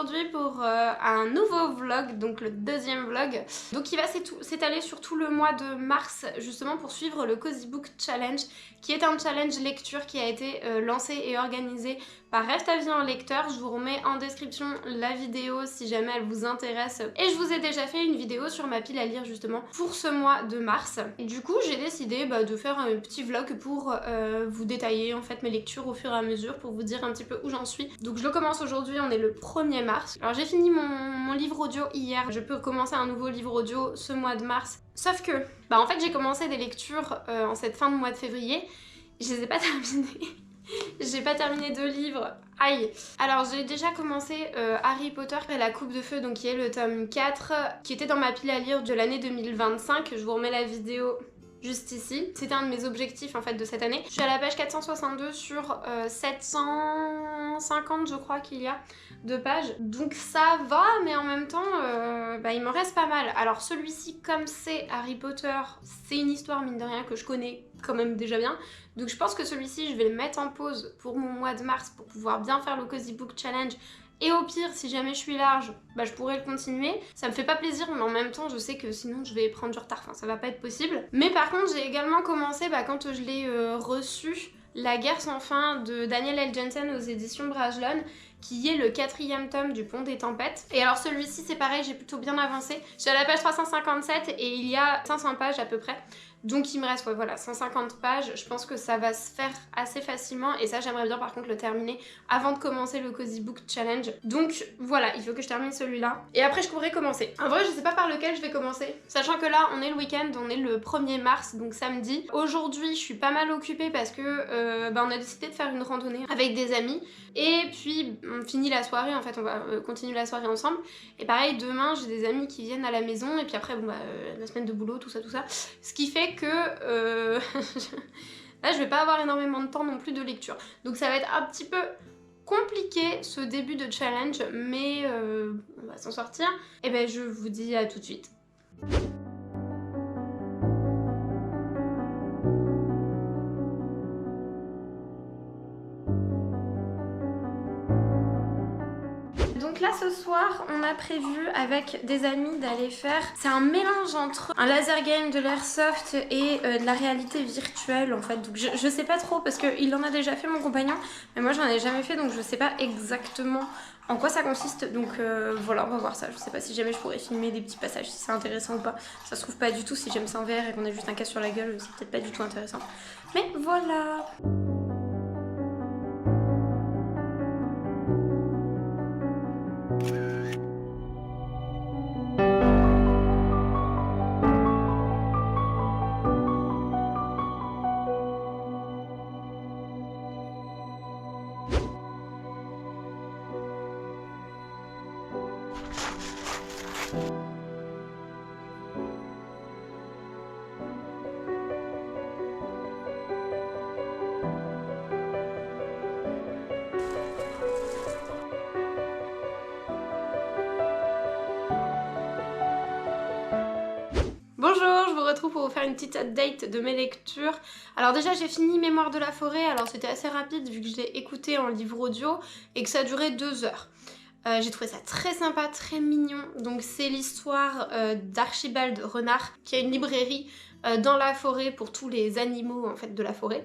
aujourd'hui pour un nouveau vlog, donc le deuxième vlog, donc qui va s'étaler sur tout le mois de mars, justement pour suivre le Cozy Book Challenge, qui est un challenge lecture qui a été lancé et organisé par Rêve ta vie en lecteur. Je vous remets en description la vidéo si jamais elle vous intéresse. Et je vous ai déjà fait une vidéo sur ma pile à lire justement pour ce mois de mars. Et du coup j'ai décidé de faire un petit vlog pour vous détailler en fait mes lectures au fur et à mesure, pour vous dire un petit peu où j'en suis. Donc je le commence aujourd'hui, on est le 1er mars. Alors j'ai fini mon livre audio hier, je peux commencer un nouveau livre audio ce mois de mars. Sauf que, en fait j'ai commencé des lectures en cette fin de mois de février, je les ai pas terminées. J'ai pas terminé 2 livres, aïe. Alors j'ai déjà commencé Harry Potter et la coupe de feu, donc qui est le tome 4, qui était dans ma pile à lire de l'année 2025. Je vous remets la vidéo juste ici. C'était un de mes objectifs en fait de cette année. Je suis à la page 462 sur 750 je crois qu'il y a de pages. Donc ça va, mais en même temps il m'en reste pas mal. Alors celui-ci, comme c'est Harry Potter, c'est une histoire mine de rien que je connais quand même déjà bien. Donc je pense que celui-ci je vais le mettre en pause pour mon mois de mars pour pouvoir bien faire le Cozy Book Challenge. Et au pire, si jamais je suis large, je pourrais le continuer. Ça me fait pas plaisir, mais en même temps, je sais que sinon je vais prendre du retard. Enfin, ça va pas être possible. Mais par contre, j'ai également commencé, quand je l'ai reçu, La guerre sans fin de Daniel L. Jensen aux éditions Brajlon, qui est le 4e tome du Pont des Tempêtes. Et alors celui-ci, c'est pareil, j'ai plutôt bien avancé. Je suis à la page 357 et il y a 500 pages à peu près. Donc il me reste 150 pages, je pense que ça va se faire assez facilement et ça j'aimerais bien par contre le terminer avant de commencer le Cozy Book Challenge. Donc voilà, il faut que je termine celui-là et après je pourrais commencer. En vrai je sais pas par lequel je vais commencer, sachant que là on est le week-end, on est le 1er mars, donc samedi. Aujourd'hui je suis pas mal occupée parce que on a décidé de faire une randonnée avec des amis et puis on finit la soirée, en fait on va continuer la soirée ensemble. Et pareil, demain j'ai des amis qui viennent à la maison et puis après la semaine de boulot, tout ça. Ce qui fait que là je vais pas avoir énormément de temps non plus de lecture. Donc ça va être un petit peu compliqué ce début de challenge, mais on va s'en sortir. Et je vous dis à tout de suite. Donc là ce soir on a prévu avec des amis d'aller faire, c'est un mélange entre un laser game, de l'airsoft et de la réalité virtuelle en fait. Donc je sais pas trop parce qu'il en a déjà fait mon compagnon, mais moi j'en ai jamais fait, donc je sais pas exactement en quoi ça consiste. Donc voilà, on va voir ça. Je sais pas si jamais je pourrais filmer des petits passages, si c'est intéressant ou pas. Ça se trouve pas du tout, si j'aime ça en VR et qu'on a juste un casque sur la gueule, c'est peut-être pas du tout intéressant. Mais voilà. Bonjour, je vous retrouve pour vous faire une petite update de mes lectures. Alors déjà j'ai fini Mémoire de la forêt, alors c'était assez rapide vu que je l'ai écouté en livre audio et que ça a duré 2 heures. J'ai trouvé ça très sympa, très mignon. Donc c'est l'histoire d'Archibald Renard qui a une librairie dans la forêt pour tous les animaux en fait de la forêt.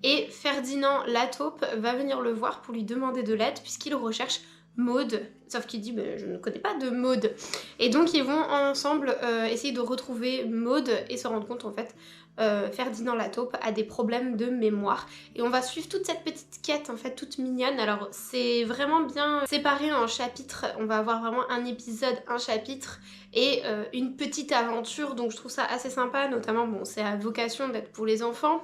Et Ferdinand la taupe va venir le voir pour lui demander de l'aide puisqu'il recherche Maud, sauf qu'il dit je ne connais pas de Maud. Et donc ils vont ensemble essayer de retrouver Maud et se rendre compte en fait Ferdinand la taupe a des problèmes de mémoire. Et on va suivre toute cette petite quête en fait toute mignonne. Alors c'est vraiment bien séparé en chapitres, on va avoir vraiment un épisode, un chapitre et une petite aventure, donc je trouve ça assez sympa, notamment c'est à vocation d'être pour les enfants.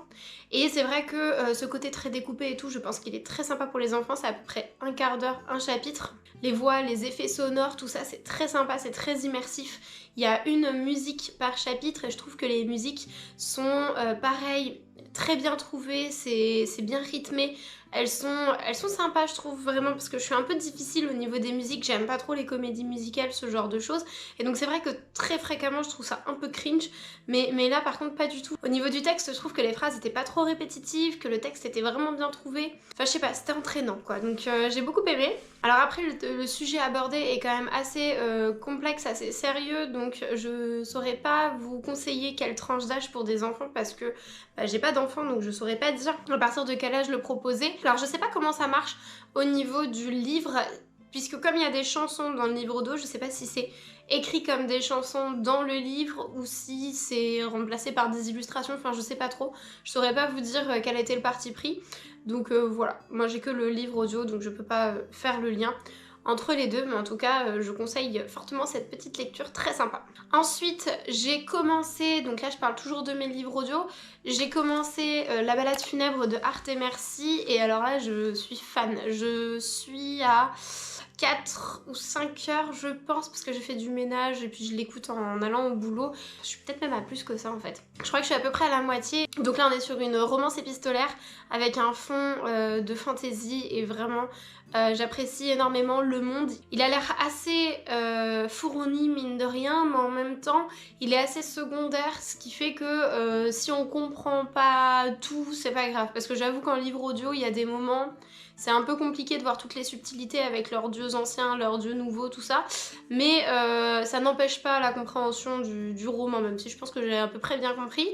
Et c'est vrai que ce côté très découpé et tout, je pense qu'il est très sympa pour les enfants, c'est à peu près un quart d'heure, un chapitre. Les voix, les effets sonores, tout ça c'est très sympa, c'est très immersif. Il y a une musique par chapitre et je trouve que les musiques sont pareil, très bien trouvées, c'est bien rythmé. elles sont sympas je trouve vraiment parce que je suis un peu difficile au niveau des musiques, j'aime pas trop les comédies musicales, ce genre de choses. Et donc c'est vrai que très fréquemment je trouve ça un peu cringe, mais là par contre pas du tout. Au niveau du texte, je trouve que les phrases étaient pas trop répétitives, que le texte était vraiment bien trouvé. Enfin je sais pas, c'était entraînant quoi, donc j'ai beaucoup aimé. Alors après le sujet abordé est quand même assez complexe, assez sérieux, donc je saurais pas vous conseiller quelle tranche d'âge pour des enfants parce que bah, j'ai pas d'enfants donc je saurais pas dire à partir de quel âge le proposer. Alors je sais pas comment ça marche au niveau du livre, puisque comme il y a des chansons dans le livre audio, je sais pas si c'est écrit comme des chansons dans le livre ou si c'est remplacé par des illustrations, enfin je sais pas trop. Je saurais pas vous dire quel était le parti pris. Donc voilà, moi j'ai que le livre audio donc je peux pas faire le lien entre les deux, mais en tout cas je conseille fortement cette petite lecture très sympa. Ensuite j'ai commencé, donc là je parle toujours de mes livres audio, j'ai commencé La balade funèbre de Arte Merci et alors là je suis fan, je suis à 4 ou 5 heures je pense parce que j'ai fait du ménage et puis je l'écoute en allant au boulot. Je suis peut-être même à plus que ça en fait. Je crois que je suis à peu près à la moitié. Donc là on est sur une romance épistolaire avec un fond de fantasy et vraiment j'apprécie énormément le monde. Il a l'air assez fourni mine de rien mais en même temps il est assez secondaire ce qui fait que si on comprend pas tout c'est pas grave parce que j'avoue qu'en livre audio il y a des moments c'est un peu compliqué de voir toutes les subtilités avec leurs dieux anciens, leurs dieux nouveaux, tout ça. Mais ça n'empêche pas la compréhension du roman, même si je pense que j'ai à peu près bien compris.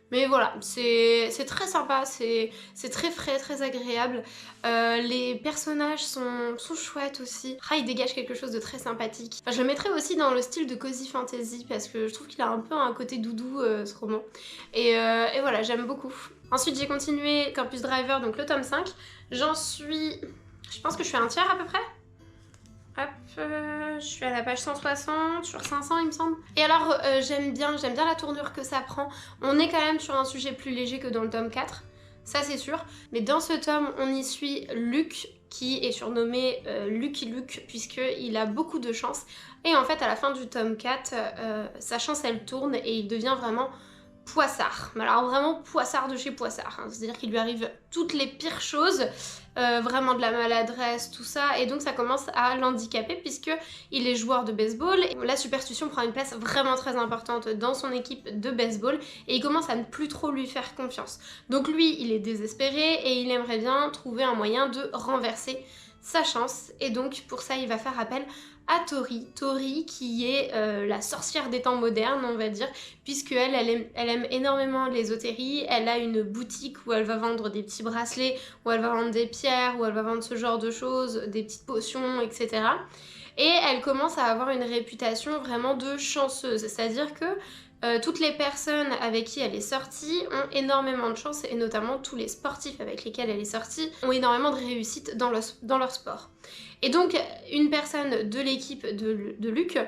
Mais voilà, c'est très sympa, c'est très frais, très agréable. Les personnages sont chouettes aussi. Ah, ils dégagent quelque chose de très sympathique. Enfin, je le mettrais aussi dans le style de cozy fantasy parce que je trouve qu'il a un peu un côté doudou ce roman. Et voilà, j'aime beaucoup. Ensuite, j'ai continué Campus Driver, donc le tome 5. J'en suis... Je pense que je suis un tiers à peu près. Hop, je suis à la page 160, sur 500 il me semble. Et alors j'aime bien la tournure que ça prend. On est quand même sur un sujet plus léger que dans le tome 4, ça c'est sûr. Mais dans ce tome, on y suit Luke, qui est surnommé Lucky Luke, puisqu'il a beaucoup de chance. Et en fait, à la fin du tome 4, sa chance elle tourne et il devient vraiment poissard. Mais alors vraiment poissard de chez poissard, hein. C'est-à-dire qu'il lui arrive toutes les pires choses, vraiment de la maladresse, tout ça, et donc ça commence à l'handicaper puisque il est joueur de baseball et la superstition prend une place vraiment très importante dans son équipe de baseball et il commence à ne plus trop lui faire confiance. Donc lui, il est désespéré et il aimerait bien trouver un moyen de renverser sa chance et donc pour ça il va faire appel à Tori. Tori qui est la sorcière des temps modernes on va dire, puisque elle aime énormément l'ésotérie, elle a une boutique où elle va vendre des petits bracelets, où elle va vendre des pierres, où elle va vendre ce genre de choses, des petites potions, etc. Et elle commence à avoir une réputation vraiment de chanceuse, c'est-à-dire que toutes les personnes avec qui elle est sortie ont énormément de chance et notamment tous les sportifs avec lesquels elle est sortie ont énormément de réussite dans leur sport. Et donc une personne de l'équipe de Luke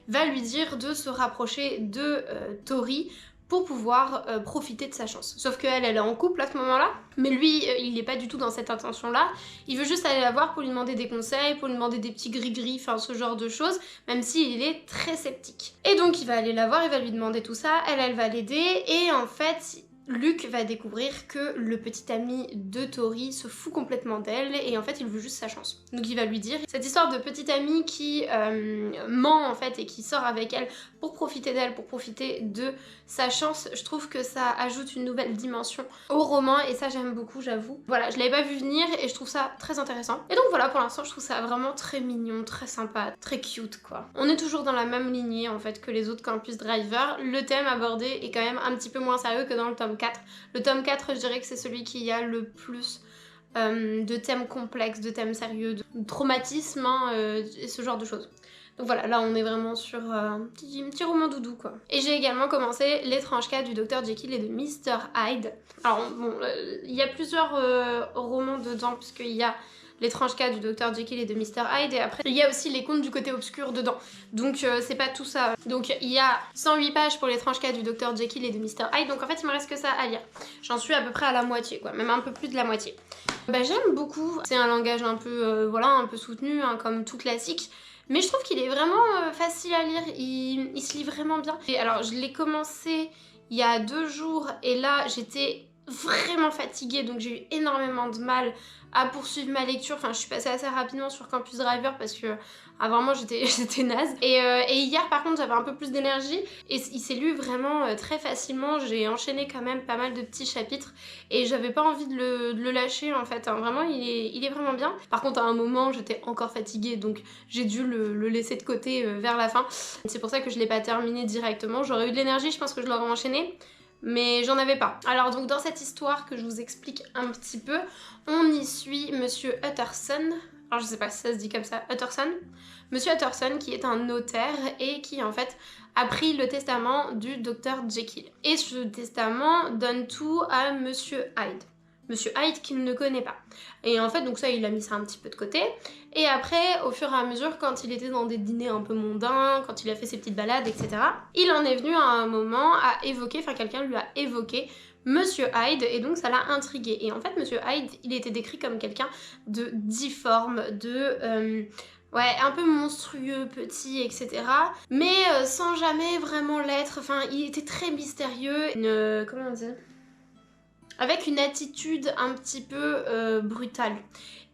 va lui dire de se rapprocher de Tori pour pouvoir profiter de sa chance. Sauf qu'elle est en couple à ce moment-là, mais lui, il n'est pas du tout dans cette intention-là. Il veut juste aller la voir pour lui demander des conseils, pour lui demander des petits gris-gris, enfin ce genre de choses, même s'il est très sceptique. Et donc il va aller la voir, il va lui demander tout ça, elle va l'aider, et en fait... Luke va découvrir que le petit ami de Tori se fout complètement d'elle et en fait il veut juste sa chance. Donc il va lui dire cette histoire de petit ami qui ment en fait et qui sort avec elle pour profiter d'elle, pour profiter de sa chance. Je trouve que ça ajoute une nouvelle dimension au roman et ça j'aime beaucoup, j'avoue. Voilà, je l'avais pas vu venir et je trouve ça très intéressant. Et donc voilà, pour l'instant je trouve ça vraiment très mignon, très sympa, très cute quoi. On est toujours dans la même lignée en fait que les autres Campus Driver. Le thème abordé est quand même un petit peu moins sérieux que dans le tome 4. Le tome 4, je dirais que c'est celui qui a le plus de thèmes complexes, de thèmes sérieux, de traumatisme hein, et ce genre de choses. Donc voilà, là on est vraiment sur un petit roman doudou quoi. Et j'ai également commencé L'étrange cas du Dr Jekyll et de Mr Hyde. Alors bon, il y a plusieurs romans dedans puisqu'il y a L'étrange cas du Dr Jekyll et de Mr Hyde et après il y a aussi les contes du côté obscur dedans. Donc c'est pas tout ça. Donc il y a 108 pages pour L'étrange cas du Dr Jekyll et de Mr Hyde, donc en fait il me reste que ça à lire. J'en suis à peu près à la moitié quoi, même un peu plus de la moitié. Bah j'aime beaucoup, c'est un langage un peu, voilà, un peu soutenu hein, comme tout classique. Mais je trouve qu'il est vraiment facile à lire, il se lit vraiment bien. Et alors je l'ai commencé il y a 2 jours et là j'étais vraiment fatiguée donc j'ai eu énormément de mal à poursuivre ma lecture. Enfin, je suis passée assez rapidement sur Campus Driver parce que vraiment j'étais naze. Et hier par contre j'avais un peu plus d'énergie et il s'est lu vraiment très facilement. J'ai enchaîné quand même pas mal de petits chapitres et j'avais pas envie de le lâcher en fait. Hein. Vraiment il est vraiment bien. Par contre à un moment j'étais encore fatiguée donc j'ai dû le laisser de côté vers la fin. C'est pour ça que je l'ai pas terminé directement. J'aurais eu de l'énergie, je pense que je l'aurais enchaîné. Mais j'en avais pas. Alors donc dans cette histoire que je vous explique un petit peu, on y suit Monsieur Utterson. Alors je sais pas si ça se dit comme ça, Utterson. Monsieur Utterson qui est un notaire et qui en fait a pris le testament du docteur Jekyll. Et ce testament donne tout à Monsieur Hyde. Monsieur Hyde qu'il ne connaît pas. Et en fait donc ça il a mis ça un petit peu de côté. Et après au fur et à mesure quand il était dans des dîners un peu mondains, quand il a fait ses petites balades etc. Il en est venu à un moment à évoquer, enfin quelqu'un lui a évoqué Monsieur Hyde et donc ça l'a intrigué. Et en fait Monsieur Hyde il était décrit comme quelqu'un de difforme, de... ouais, un peu monstrueux, petit, etc. Mais sans jamais vraiment l'être. Enfin, il était très mystérieux. Comment on dit ? Avec une attitude un petit peu brutale.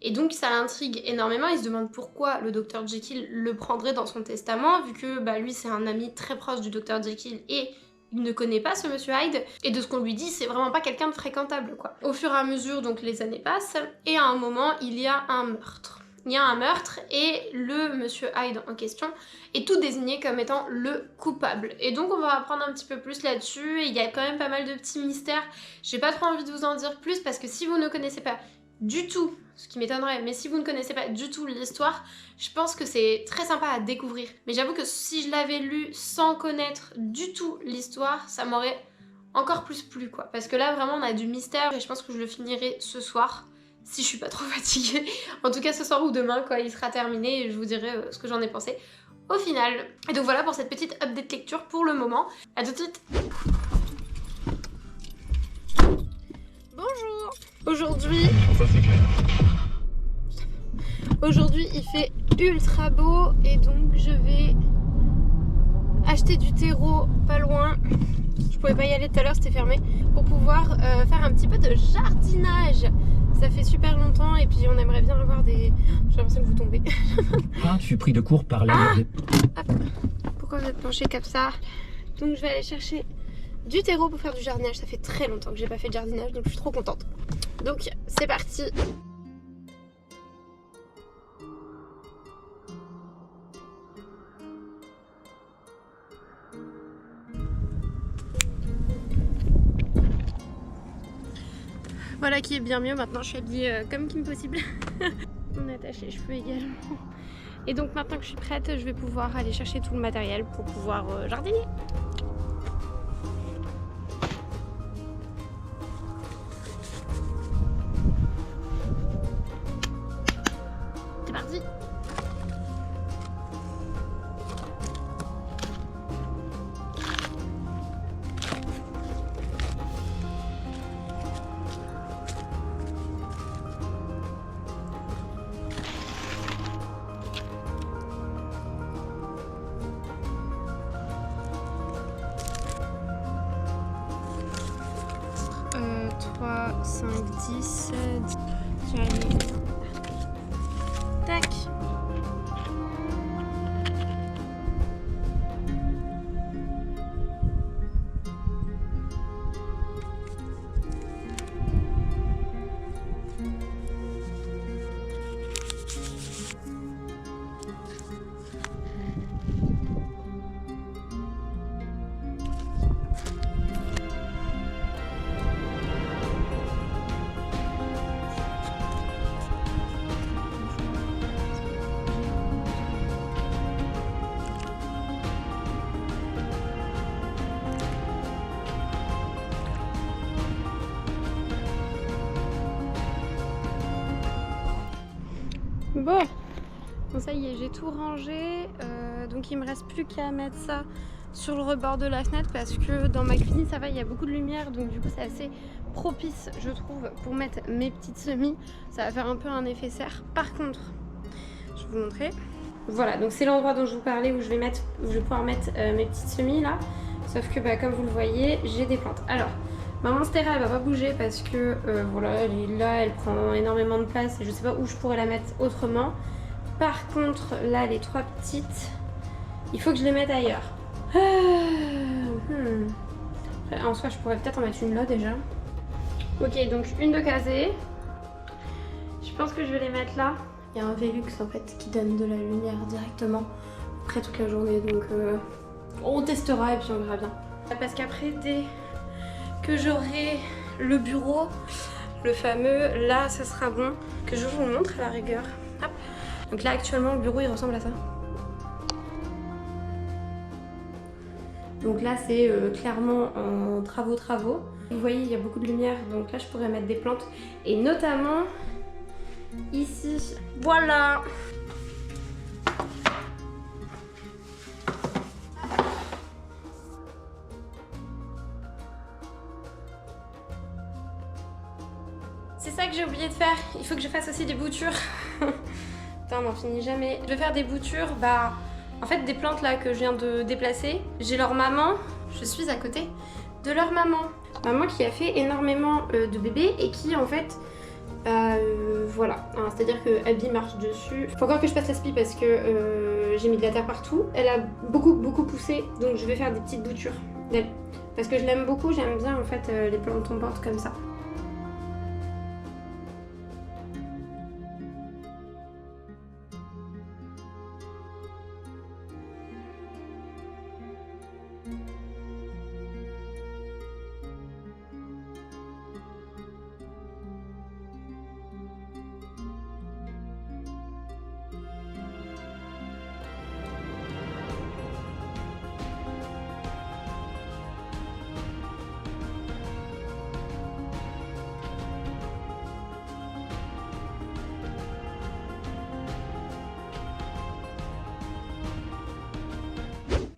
Et donc ça l'intrigue énormément, il se demande pourquoi le Dr Jekyll le prendrait dans son testament, vu que bah, lui c'est un ami très proche du Dr Jekyll et il ne connaît pas ce Monsieur Hyde, et de ce qu'on lui dit, c'est vraiment pas quelqu'un de fréquentable quoi. Au fur et à mesure, donc les années passent, et à un moment, il y a un meurtre. Il y a un meurtre et le Monsieur Hyde en question est tout désigné comme étant le coupable. Et donc on va apprendre un petit peu plus là-dessus et il y a quand même pas mal de petits mystères. J'ai pas trop envie de vous en dire plus parce que si vous ne connaissez pas du tout, ce qui m'étonnerait, mais si vous ne connaissez pas du tout l'histoire, je pense que c'est très sympa à découvrir. Mais j'avoue que si je l'avais lu sans connaître du tout l'histoire, ça m'aurait encore plus plu quoi. Parce que là vraiment on a du mystère et je pense que je le finirai ce soir. Si je suis pas trop fatiguée. En tout cas ce soir ou demain quand il sera terminé et je vous dirai ce que j'en ai pensé au final. Et donc voilà pour cette petite update lecture pour le moment. A tout de suite. Bonjour. Aujourd'hui il fait ultra beau et donc je vais acheter du terreau pas loin. Je pouvais pas y aller tout à l'heure, c'était fermé. Pour pouvoir faire un petit peu de jardinage. Ça fait super longtemps et puis on aimerait bien avoir des... J'ai l'impression que vous tombez. Ah, je suis pris de court par la... Pourquoi vous êtes penché comme ça? Donc je vais aller chercher du terreau pour faire du jardinage. Ça fait très longtemps que j'ai pas fait de jardinage donc je suis trop contente. Donc c'est parti. Voilà qui est bien mieux, maintenant je suis habillée comme Kim Possible. On attache les cheveux également. Et donc maintenant que je suis prête, je vais pouvoir aller chercher tout le matériel pour pouvoir jardiner. C'est parti! Euh, 3, 5, 10, 10. J'arrive. Tac. Bon, ça y est, j'ai tout rangé, donc il me reste plus qu'à mettre ça sur le rebord de la fenêtre parce que dans ma cuisine ça va, il y a beaucoup de lumière, donc du coup c'est assez propice je trouve pour mettre mes petites semis. Ça va faire un peu un effet serre. Par contre, je vais vous montrer. Voilà, donc c'est l'endroit dont je vous parlais où je vais pouvoir mettre mes petites semis là. Sauf que bah, comme vous le voyez, j'ai des plantes. Alors, Ma Monstera elle va pas bouger parce que voilà, elle est là, elle prend énormément de place et je sais pas où je pourrais la mettre autrement. Par contre, là les 3 petites, il faut que je les mette ailleurs. Après, en soi, je pourrais peut-être en mettre une là déjà. Ok, donc une de casée. Je pense que je vais les mettre là. Il y a un Velux en fait qui donne de la lumière directement après toute la journée, donc on testera et puis on verra bien. Parce qu'après, dès que j'aurai le bureau, le fameux, là ça sera bon, que je vous montre à la rigueur. Hop. Donc là actuellement le bureau il ressemble à ça. Donc là c'est clairement en travaux. Vous voyez il y a beaucoup de lumière, donc là je pourrais mettre des plantes et notamment ici. Voilà. C'est ça que j'ai oublié de faire, il faut que je fasse aussi des boutures. Putain, on n'en finit jamais. Je vais faire des boutures, bah en fait des plantes là que je viens de déplacer, j'ai leur maman, je suis à côté de leur maman. Maman qui a fait énormément de bébés et qui en fait, voilà, hein, c'est-à-dire que Abby marche dessus. Faut encore que je passe la spie parce que j'ai mis de la terre partout. Elle a beaucoup poussé, donc je vais faire des petites boutures d'elle. Parce que je l'aime beaucoup, j'aime bien en fait les plantes tombantes comme ça.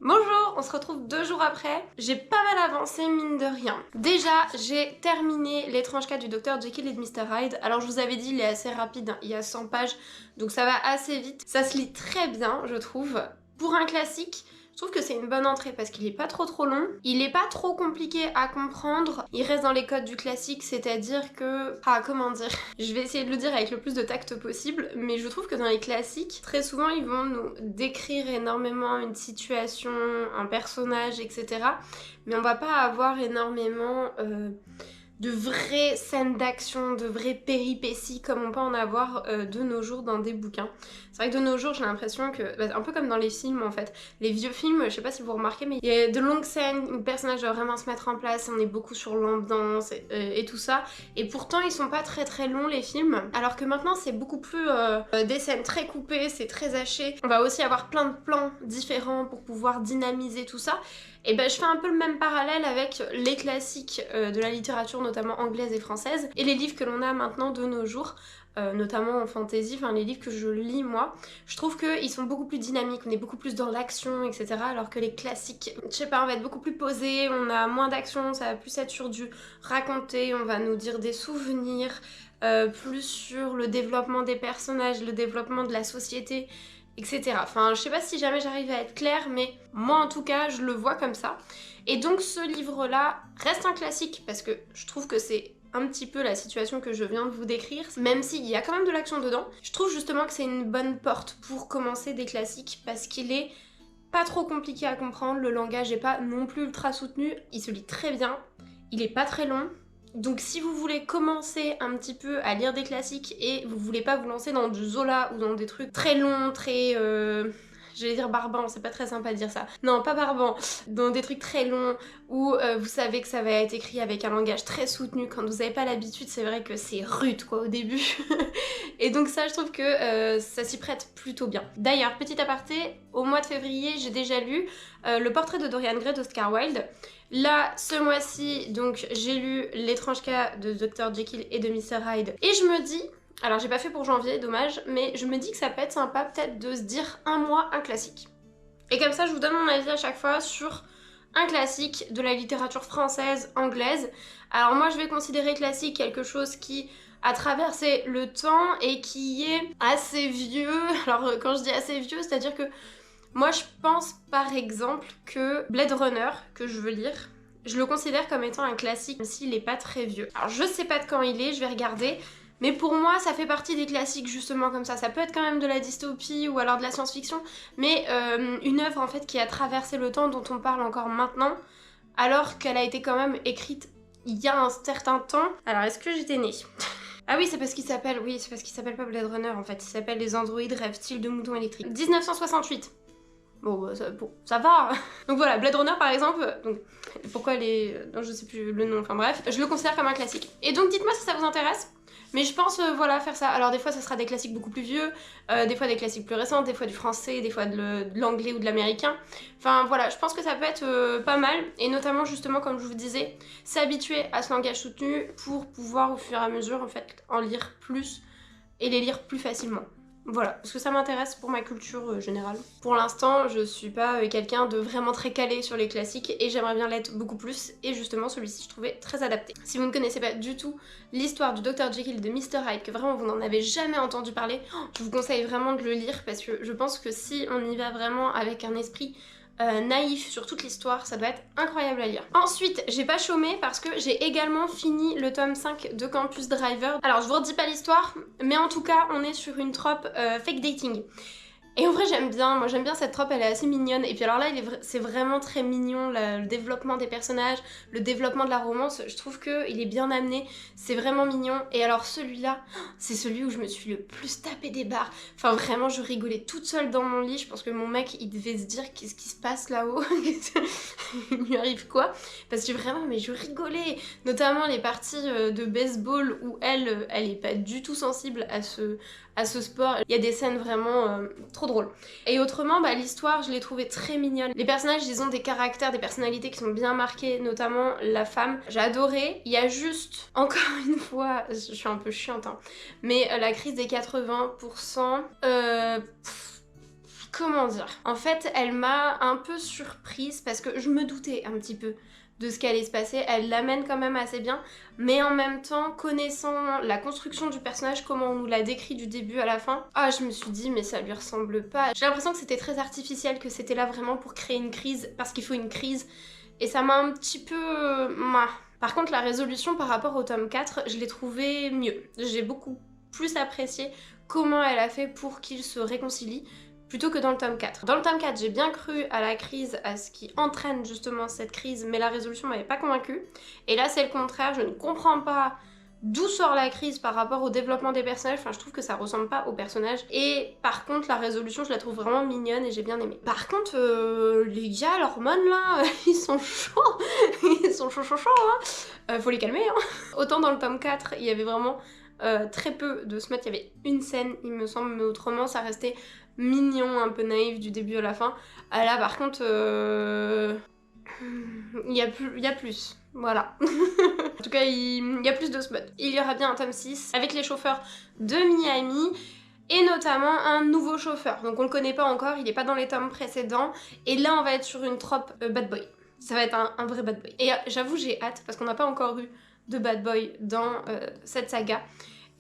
Bonjour, on se retrouve 2 jours après. J'ai pas mal avancé mine de rien. Déjà, j'ai terminé l'étrange cas du Dr Jekyll et de Mr Hyde. Alors je vous avais dit, il est assez rapide, hein. Il y a 100 pages, donc ça va assez vite. Ça se lit très bien, je trouve. Pour un classique, je trouve que c'est une bonne entrée parce qu'il est pas trop long, il est pas trop compliqué à comprendre, il reste dans les codes du classique, c'est-à-dire que... Ah, comment dire? Je vais essayer de le dire avec le plus de tact possible, mais je trouve que dans les classiques, très souvent ils vont nous décrire énormément une situation, un personnage, etc. Mais on va pas avoir énormément... de vraies scènes d'action, de vraies péripéties comme on peut en avoir de nos jours dans des bouquins. C'est vrai que de nos jours j'ai l'impression que, un peu comme dans les films en fait, les vieux films, je sais pas si vous remarquez, mais il y a de longues scènes où le personnage doit vraiment se mettre en place, on est beaucoup sur l'ambiance et tout ça, et pourtant ils sont pas très longs les films, alors que maintenant c'est beaucoup plus des scènes très coupées, c'est très haché, on va aussi avoir plein de plans différents pour pouvoir dynamiser tout ça. Et ben je fais un peu le même parallèle avec les classiques de la littérature, notamment anglaise et française, et les livres que l'on a maintenant de nos jours, notamment en fantasy, enfin les livres que je lis moi, je trouve qu'ils sont beaucoup plus dynamiques, on est beaucoup plus dans l'action, etc. Alors que les classiques, je sais pas, on va être beaucoup plus posé, on a moins d'action, ça va plus être sur du raconter, on va nous dire des souvenirs, plus sur le développement des personnages, le développement de la société, etc. Enfin, je sais pas si jamais j'arrive à être claire, mais moi en tout cas, je le vois comme ça. Et donc ce livre-là reste un classique parce que je trouve que c'est un petit peu la situation que je viens de vous décrire, même s'il y a quand même de l'action dedans. Je trouve justement que c'est une bonne porte pour commencer des classiques parce qu'il est pas trop compliqué à comprendre, le langage est pas non plus ultra soutenu, il se lit très bien, il est pas très long. Donc si vous voulez commencer un petit peu à lire des classiques et vous voulez pas vous lancer dans du Zola ou dans des trucs très longs, très... j'allais dire barbant, c'est pas très sympa de dire ça. Non, pas barbant. Dans des trucs très longs où vous savez que ça va être écrit avec un langage très soutenu. Quand vous avez pas l'habitude, c'est vrai que c'est rude quoi au début. Et donc ça, je trouve que ça s'y prête plutôt bien. D'ailleurs, petit aparté, au mois de février, j'ai déjà lu Le portrait de Dorian Gray d'Oscar Wilde. Là, ce mois-ci, donc j'ai lu L'étrange cas de Dr Jekyll et de Mr Hyde. Et je me dis... Alors j'ai pas fait pour janvier, dommage, mais je me dis que ça peut être sympa peut-être de se dire un mois un classique. Et comme ça je vous donne mon avis à chaque fois sur un classique de la littérature française, anglaise. Alors moi je vais considérer classique quelque chose qui a traversé le temps et qui est assez vieux. Alors quand je dis assez vieux, c'est-à-dire que moi je pense par exemple que Blade Runner, que je veux lire, Je le considère comme étant un classique, même s'il est pas très vieux. Alors je sais pas de quand il est, je vais regarder. Mais pour moi, ça fait partie des classiques justement comme ça. Ça peut être quand même de la dystopie ou alors de la science-fiction, mais une œuvre en fait qui a traversé le temps, dont on parle encore maintenant, alors qu'elle a été quand même écrite il y a un certain temps. Alors est-ce que j'étais née? Ah oui, c'est parce qu'il s'appelle, pas Blade Runner en fait, il s'appelle Les androïdes rêvent-ils de moutons électriques. 1968. Bon, bah, ça va. Donc voilà, Blade Runner par exemple, donc pourquoi les... non, je sais plus le nom, enfin bref, je le considère comme un classique. Et donc dites-moi si ça vous intéresse. Mais je pense, voilà, faire ça. Alors des fois, ça sera des classiques beaucoup plus vieux, des fois des classiques plus récents, des fois du français, des fois de l'anglais ou de l'américain. Enfin voilà, je pense que ça peut être pas mal, et notamment justement, comme je vous disais, s'habituer à ce langage soutenu pour pouvoir au fur et à mesure, en fait, en lire plus et les lire plus facilement. Voilà, parce que ça m'intéresse pour ma culture générale. Pour l'instant, je suis pas quelqu'un de vraiment très calé sur les classiques et j'aimerais bien l'être beaucoup plus, et justement celui-ci je trouvais très adapté. Si vous ne connaissez pas du tout l'histoire du Dr Jekyll de Mr Hyde, que vraiment vous n'en avez jamais entendu parler, je vous conseille vraiment de le lire parce que je pense que si on y va vraiment avec un esprit naïf sur toute l'histoire, ça doit être incroyable à lire. Ensuite, j'ai pas chômé parce que j'ai également fini le tome 5 de Campus Driver. Alors je vous redis pas l'histoire, mais en tout cas on est sur une trope fake dating. Et en vrai j'aime bien, moi j'aime bien cette trope, elle est assez mignonne. Et puis alors là c'est vraiment très mignon, le développement des personnages, le développement de la romance, je trouve qu'il est bien amené, c'est vraiment mignon. Et alors celui-là, c'est celui où je me suis le plus tapé des barres. Enfin vraiment je rigolais toute seule dans mon lit, je pense que mon mec il devait se dire qu'est-ce qui se passe là-haut. Il lui arrive quoi? Parce que vraiment mais je rigolais, notamment les parties de baseball où elle est pas du tout sensible à ce sport. Il y a des scènes vraiment trop drôles. Et autrement, bah, l'histoire, je l'ai trouvée très mignonne. Les personnages, ils ont des caracters, des personnalités qui sont bien marquées, notamment la femme. J'ai adoré. Il y a juste, encore une fois, je suis un peu chiante, hein, mais la crise des 80%... comment dire? En fait, elle m'a un peu surprise parce que je me doutais un petit peu de ce qui allait se passer, elle l'amène quand même assez bien, mais en même temps, connaissant la construction du personnage, comment on nous l'a décrit du début à la fin, ah je me suis dit mais ça lui ressemble pas. J'ai l'impression que c'était très artificiel, que c'était là vraiment pour créer une crise, parce qu'il faut une crise, et ça m'a un petit peu... Par contre la résolution par rapport au tome 4, je l'ai trouvée mieux. J'ai beaucoup plus apprécié comment elle a fait pour qu'ils se réconcilient, plutôt que dans le tome 4. Dans le tome 4, j'ai bien cru à la crise, à ce qui entraîne justement cette crise, mais la résolution m'avait pas convaincue. Et là, c'est le contraire, je ne comprends pas d'où sort la crise par rapport au développement des personnages. Enfin, je trouve que ça ressemble pas aux personnages. Et par contre, la résolution, je la trouve vraiment mignonne et j'ai bien aimé. Par contre, les gars, l'hormone là, ils sont chauds. Ils sont chauds, hein. Faut les calmer, hein. Autant dans le tome 4, il y avait vraiment... très peu de smut, il y avait une scène il me semble, mais autrement ça restait mignon, un peu naïf du début à la fin. Là par contre il y a plus, voilà. En tout cas il y a plus de smut. Il y aura bien un tome 6 avec les chauffeurs de Miami, et notamment un nouveau chauffeur, donc on le connaît pas encore, il est pas dans les tomes précédents, et là on va être sur une trope bad boy. Ça va être un vrai bad boy. Et j'avoue j'ai hâte parce qu'on n'a pas encore eu de bad boy dans cette saga.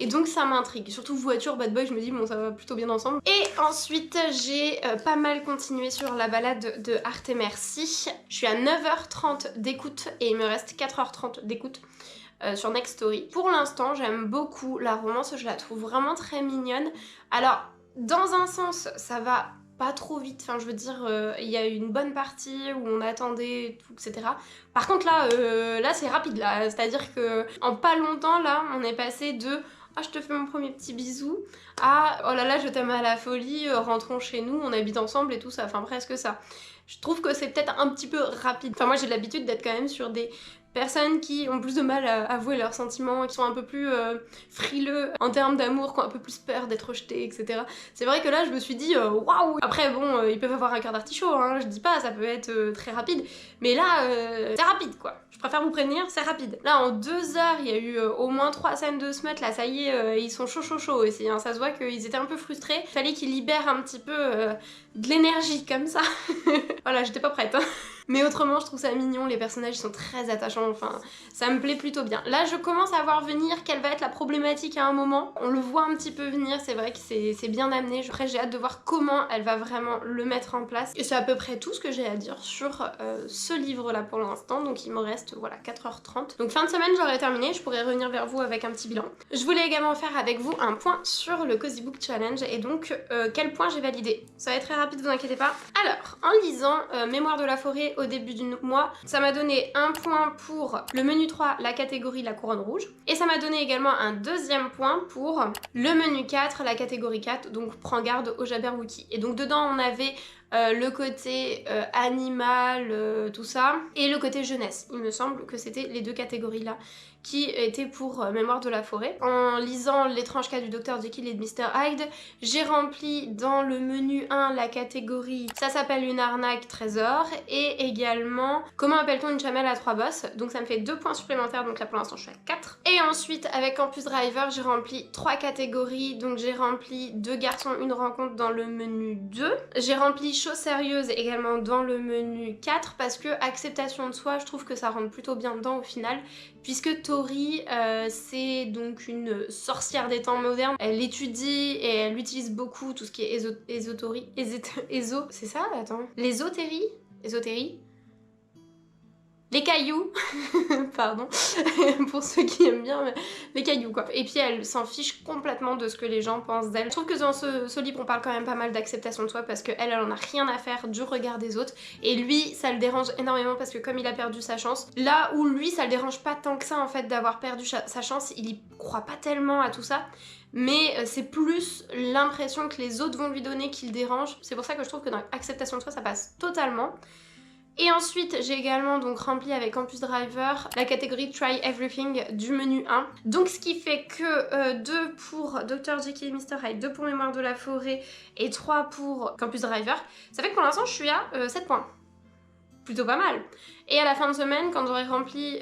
Et donc ça m'intrigue, surtout voiture, bad boy, je me dis bon ça va plutôt bien ensemble. Et ensuite j'ai pas mal continué sur la balade de Arte Merci. Je suis à 9h30 d'écoute et il me reste 4h30 d'écoute sur Next Story. Pour l'instant j'aime beaucoup la romance, je la trouve vraiment très mignonne. Alors dans un sens ça va pas trop vite, enfin je veux dire il y a une bonne partie où on attendait tout, etc. Par contre là c'est rapide là, c'est-à-dire que en pas longtemps là on est passé de ah je te fais mon premier petit bisou à oh là là je t'aime à la folie, rentrons chez nous, on habite ensemble et tout ça, enfin presque ça. Je trouve que c'est peut-être un petit peu rapide. Enfin moi j'ai l'habitude d'être quand même sur des personnes qui ont plus de mal à avouer leurs sentiments, qui sont un peu plus frileux en termes d'amour, qui ont un peu plus peur d'être rejetés, etc. C'est vrai que là je me suis dit waouh. Après bon ils peuvent avoir un cœur d'artichaut, hein, je dis pas, ça peut être très rapide, mais là c'est rapide quoi. Je préfère vous prévenir, c'est rapide. Là en 2 heures il y a eu au moins 3 scènes de smut, là ça y est ils sont chauds aussi, hein. Ça se voit qu'ils étaient un peu frustrés, il fallait qu'ils libèrent un petit peu de l'énergie comme ça. Voilà, j'étais pas prête hein. Mais autrement, je trouve ça mignon, les personnages sont très attachants, enfin, ça me plaît plutôt bien. Là, je commence à voir venir quelle va être la problématique à un moment. On le voit un petit peu venir, c'est vrai que c'est bien amené. Après, j'ai hâte de voir comment elle va vraiment le mettre en place. Et c'est à peu près tout ce que j'ai à dire sur ce livre-là pour l'instant. Donc il me reste, voilà, 4h30. Donc fin de semaine, j'aurai terminé. Je pourrai revenir vers vous avec un petit bilan. Je voulais également faire avec vous un point sur le Cozy Book Challenge et donc quel point j'ai validé. Ça va être très rapide, vous inquiétez pas. Alors, en lisant Mémoire de la forêt au début du mois, ça m'a donné un point pour le menu 3, la catégorie La Couronne Rouge. Et ça m'a donné également un deuxième point pour le menu 4, la catégorie 4, donc Prends garde au Jabberwocky. Et donc dedans on avait le côté animal, tout ça, et le côté jeunesse. Il me semble que c'était les deux catégories là qui étaient pour Mémoire de la forêt. En lisant L'étrange cas du Dr Jekyll et de Mr Hyde, j'ai rempli dans le menu 1 la catégorie Ça s'appelle une arnaque trésor, et également Comment appelle-t-on une chamelle à 3 bosses. Donc ça me fait 2 points supplémentaires, donc là pour l'instant je suis à 4. Et ensuite avec Campus Driver, j'ai rempli 3 catégories, donc j'ai rempli 2 garçons, une rencontre dans le menu 2. J'ai rempli Choses sérieuses également dans le menu 4 parce que acceptation de soi, je trouve que ça rentre plutôt bien dedans au final, puisque Tori, c'est donc une sorcière des temps modernes. Elle étudie et elle utilise beaucoup tout ce qui est c'est ça? Attends. L'ésotérie? Ésotérie? Les cailloux, pardon, pour ceux qui aiment bien, mais les cailloux quoi. Et puis elle s'en fiche complètement de ce que les gens pensent d'elle. Je trouve que dans ce livre on parle quand même pas mal d'acceptation de soi parce qu'elle en a rien à faire du regard des autres. Et lui ça le dérange énormément parce que comme il a perdu sa chance, là où lui ça le dérange pas tant que ça en fait d'avoir perdu sa chance, il y croit pas tellement à tout ça. Mais c'est plus l'impression que les autres vont lui donner qui le dérange. C'est pour ça que je trouve que dans l'acceptation de soi ça passe totalement. Et ensuite, j'ai également donc rempli avec Campus Driver la catégorie Try Everything du menu 1. Donc ce qui fait que 2 pour Dr Jekyll et Mr Hyde, 2 pour Mémoire de la forêt et 3 pour Campus Driver. Ça fait que pour l'instant, je suis à 7 points. Plutôt pas mal. Et à la fin de semaine, quand j'aurai rempli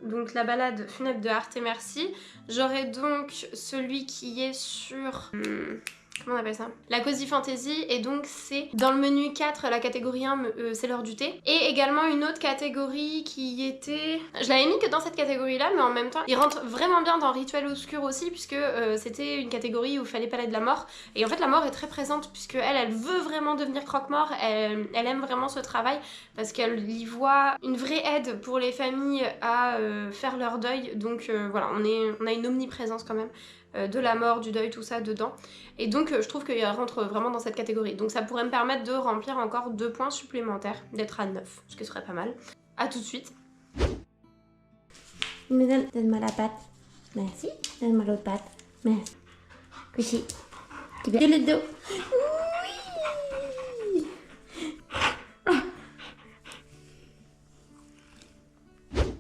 donc la balade funèbre de Arte Merci, j'aurai donc celui qui est sur... comment on appelle ça? La Cozy Fantasy, et donc c'est dans le menu 4, la catégorie 1, c'est l'heure du thé. Et également une autre catégorie qui était... Je l'avais mis que dans cette catégorie-là, mais en même temps, il rentre vraiment bien dans Rituel Obscur aussi, puisque c'était une catégorie où il fallait parler de la mort. Et en fait, la mort est très présente, puisque elle veut vraiment devenir croque-mort, elle aime vraiment ce travail, parce qu'elle y voit une vraie aide pour les familles à faire leur deuil. Donc voilà, on a une omniprésence quand même de la mort, du deuil, tout ça dedans. Et donc je trouve qu'il rentre vraiment dans cette catégorie. Donc ça pourrait me permettre de remplir encore 2 points supplémentaires, d'être à 9, ce qui serait pas mal. A tout de suite. Donne-moi la patte. Merci. Donne-moi l'autre patte. Merci. Couchy. Tu veux le dos? Oui.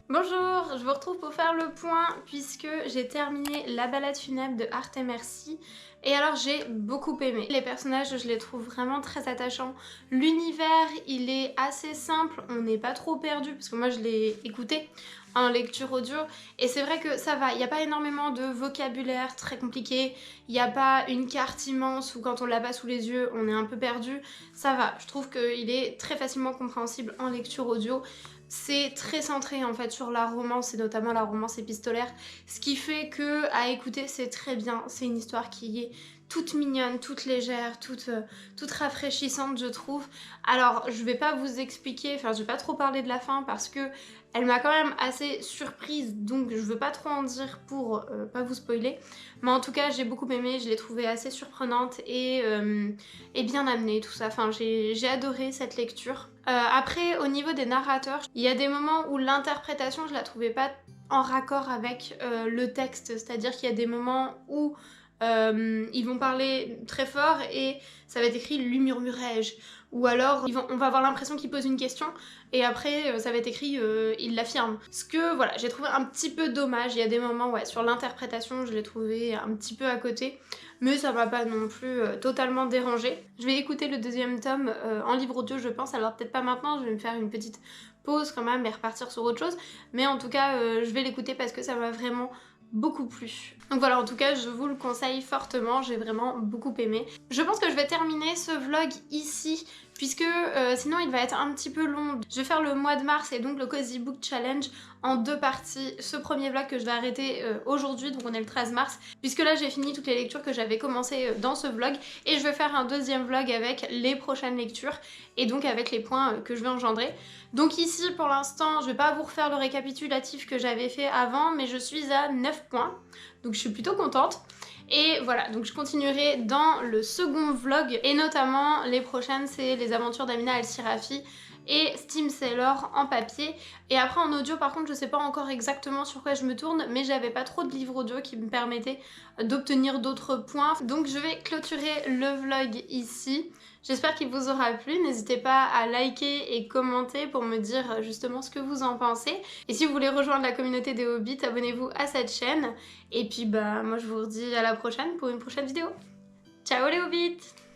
Bonjour, je vous retrouve pour faire le point puisque j'ai terminé la balade funèbre de Arte Merci. Et alors j'ai beaucoup aimé. Les personnages, je les trouve vraiment très attachants. L'univers, il est assez simple, on n'est pas trop perdu parce que moi je l'ai écouté en lecture audio et c'est vrai que ça va, il n'y a pas énormément de vocabulaire très compliqué, il n'y a pas une carte immense où quand on l'a pas sous les yeux on est un peu perdu, ça va, je trouve qu'il est très facilement compréhensible en lecture audio. C'est très centré en fait sur la romance et notamment la romance épistolaire, ce qui fait que à écouter c'est très bien, c'est une histoire qui est toute mignonne, toute légère, toute rafraîchissante je trouve. Alors je vais pas vous expliquer, enfin je vais pas trop parler de la fin parce que elle m'a quand même assez surprise, donc je veux pas trop en dire pour pas vous spoiler. Mais en tout cas j'ai beaucoup aimé, je l'ai trouvée assez surprenante et bien amenée tout ça. Enfin j'ai adoré cette lecture. Après au niveau des narrateurs, il y a des moments où l'interprétation je la trouvais pas en raccord avec le texte. C'est-à-dire qu'il y a des moments où ils vont parler très fort et ça va être écrit « lui murmurai-je ». Ou alors on va avoir l'impression qu'il pose une question et après ça va être écrit il l'affirme. Ce que voilà, j'ai trouvé un petit peu dommage. Il y a des moments ouais, sur l'interprétation je l'ai trouvé un petit peu à côté, mais ça m'a pas non plus totalement dérangée. Je vais écouter le 2e tome en livre audio je pense, alors peut-être pas maintenant, je vais me faire une petite pause quand même et repartir sur autre chose, mais en tout cas je vais l'écouter parce que ça m'a vraiment beaucoup plu. Donc voilà, en tout cas je vous le conseille fortement, j'ai vraiment beaucoup aimé. Je pense que je vais terminer ce vlog ici puisque sinon il va être un petit peu long. Je vais faire le mois de mars et donc le Cozy Book Challenge en 2 parties. Ce premier vlog que je vais arrêter aujourd'hui, donc on est le 13 mars, puisque là j'ai fini toutes les lectures que j'avais commencé dans ce vlog, et je vais faire un deuxième vlog avec les prochaines lectures et donc avec les points que je vais engendrer. Donc ici pour l'instant je vais pas vous refaire le récapitulatif que j'avais fait avant, mais je suis à 9 points, donc je suis plutôt contente. Et voilà, donc je continuerai dans le second vlog, et notamment les prochaines c'est les aventures d'Amina El-Sirafi et Steam Sailor en papier. Et après en audio par contre je sais pas encore exactement sur quoi je me tourne, mais j'avais pas trop de livres audio qui me permettaient d'obtenir d'autres points. Donc je vais clôturer le vlog ici. J'espère qu'il vous aura plu, n'hésitez pas à liker et commenter pour me dire justement ce que vous en pensez. Et si vous voulez rejoindre la communauté des Hobbits, abonnez-vous à cette chaîne. Et puis bah moi je vous dis à la prochaine pour une prochaine vidéo. Ciao les Hobbits!